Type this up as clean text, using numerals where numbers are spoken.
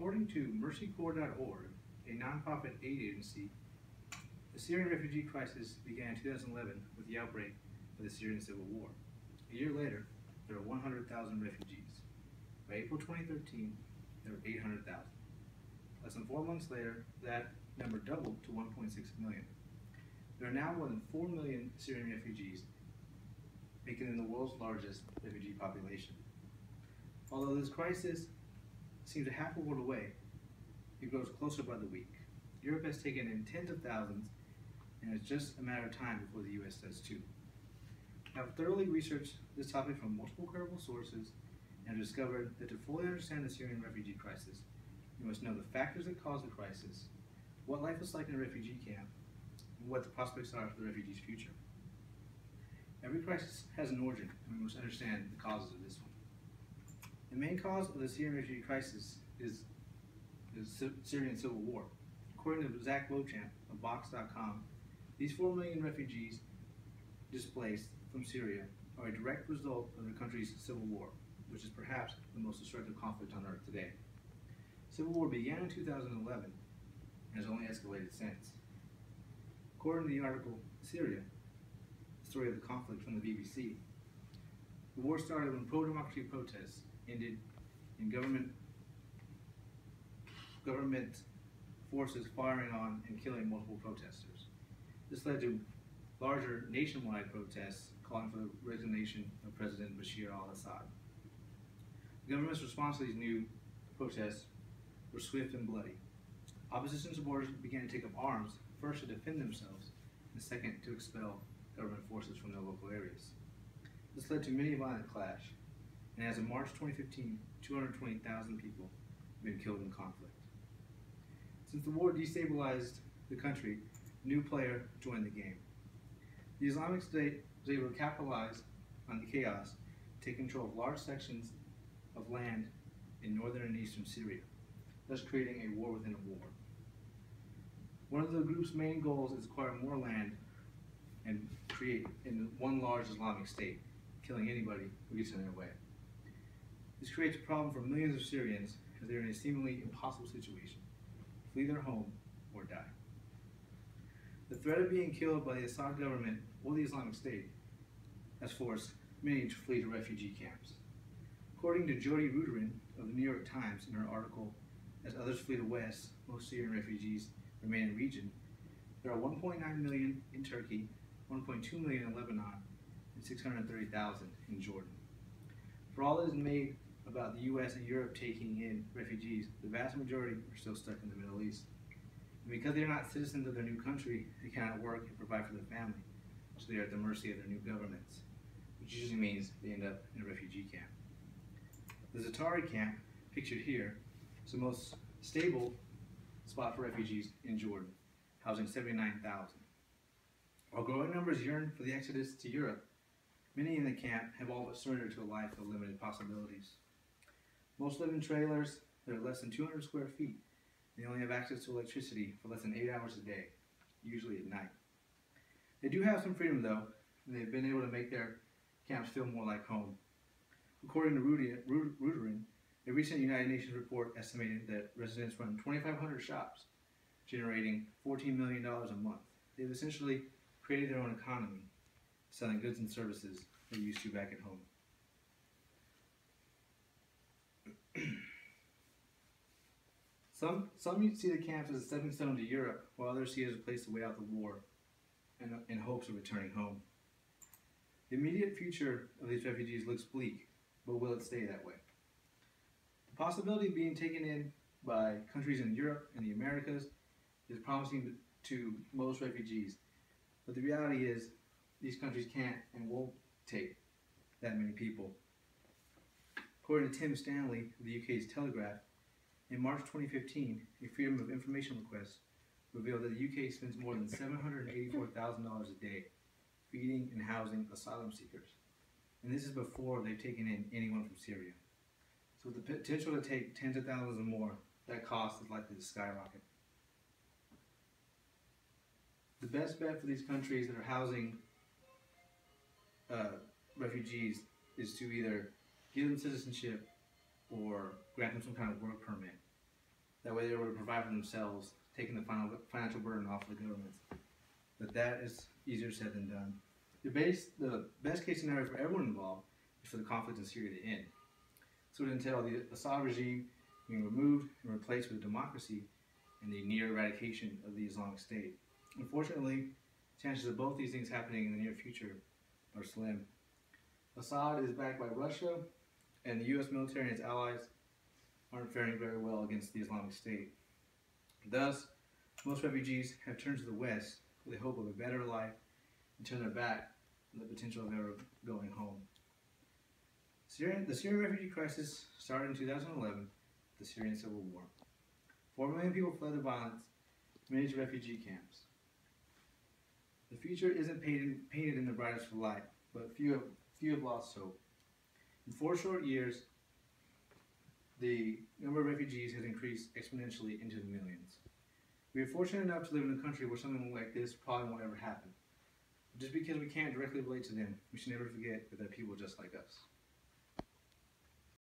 According to mercycorps.org, a nonprofit aid agency, the Syrian refugee crisis began in 2011 with the outbreak of the Syrian civil war. A year later, there were 100,000 refugees. By April 2013, there were 800,000. Less than 4 months later, that number doubled to 1.6 million. There are now more than 4 million Syrian refugees, making them the world's largest refugee population. Although this crisis seems a half a world away, it grows closer by the week. Europe has taken in tens of thousands, and it's just a matter of time before the US does too. I have thoroughly researched this topic from multiple credible sources and have discovered that to fully understand the Syrian refugee crisis, you must know the factors that cause the crisis, what life is like in a refugee camp, and what the prospects are for the refugee's future. Every crisis has an origin, and we must understand the causes of this one. The main cause of the Syrian refugee crisis is the Syrian civil war. According to Zach Beauchamp of Box.com, these 4 million refugees displaced from Syria are a direct result of the country's civil war, which is perhaps the most destructive conflict on earth today. Civil war began in 2011 and has only escalated since. According to the article Syria, the story of the conflict from the BBC, the war started when pro-democracy protests ended in government forces firing on and killing multiple protesters. This led to larger nationwide protests calling for the resignation of President Bashir al-Assad. The government's response to these new protests were swift and bloody. Opposition supporters began to take up arms, first to defend themselves, and second to expel government forces from their local areas. This led to many violent clash, and as of March 2015, 220,000 people have been killed in conflict. Since the war destabilized the country, a new player joined the game. The Islamic State was able to capitalize on the chaos, take control of large sections of land in northern and eastern Syria, thus creating a war within a war. One of the group's main goals is to acquire more land and create one large Islamic state, killing anybody who gets in their way. This creates a problem for millions of Syrians as they are in a seemingly impossible situation: flee their home or die. The threat of being killed by the Assad government or the Islamic State has forced many to flee to refugee camps. According to Jody Ruderin of the New York Times in her article, "As Others Flee to West, Most Syrian Refugees Remain in Region," there are 1.9 million in Turkey, 1.2 million in Lebanon, and 630,000 in Jordan. For all that is made about the US and Europe taking in refugees, the vast majority are still stuck in the Middle East. And because they are not citizens of their new country, they cannot work and provide for their family, so they are at the mercy of their new governments, which usually means they end up in a refugee camp. The Zatari camp, pictured here, is the most stable spot for refugees in Jordan, housing 79,000. While growing numbers yearn for the exodus to Europe, many in the camp have all but surrendered to a life of limited possibilities. Most live in trailers that are less than 200 square feet. They only have access to electricity for less than 8 hours a day, usually at night. They do have some freedom though, and they've been able to make their camps feel more like home. According to Ruderin, a recent United Nations report estimated that residents run 2,500 shops, generating $14 million a month. They've essentially created their own economy, selling goods and services they're used to back at home. Some see the camps as a stepping stone to Europe, while others see it as a place to wait out the war in hopes of returning home. The immediate future of these refugees looks bleak, but will it stay that way? The possibility of being taken in by countries in Europe and the Americas is promising to most refugees, but the reality is these countries can't and won't take that many people. According to Tim Stanley of the UK's Telegraph, in March 2015, a Freedom of Information request revealed that the UK spends more than $784,000 a day feeding and housing asylum seekers. And this is before they've taken in anyone from Syria. So with the potential to take tens of thousands or more, that cost is likely to skyrocket. The best bet for these countries that are housing refugees is to either give them citizenship or grant them some kind of work permit. That way they're able to provide for themselves, taking the financial burden off of the government. But that is easier said than done. The best case scenario for everyone involved is for the conflict in Syria to end. So it would entail the Assad regime being removed and replaced with democracy and the near eradication of the Islamic State. Unfortunately, chances of both these things happening in the near future are slim. Assad is backed by Russia, and the U.S. military and its allies aren't faring very well against the Islamic State. Thus, most refugees have turned to the West with the hope of a better life and turn their back on the potential of ever going home. The Syrian refugee crisis started in 2011 with the Syrian Civil War. 4 million people fled the violence, many to refugee camps. The future isn't painted in the brightest of light, but few have lost hope. In 4 short years, the number of refugees has increased exponentially into the millions. We are fortunate enough to live in a country where something like this probably won't ever happen. Just because we can't directly relate to them, we should never forget that they're people just like us.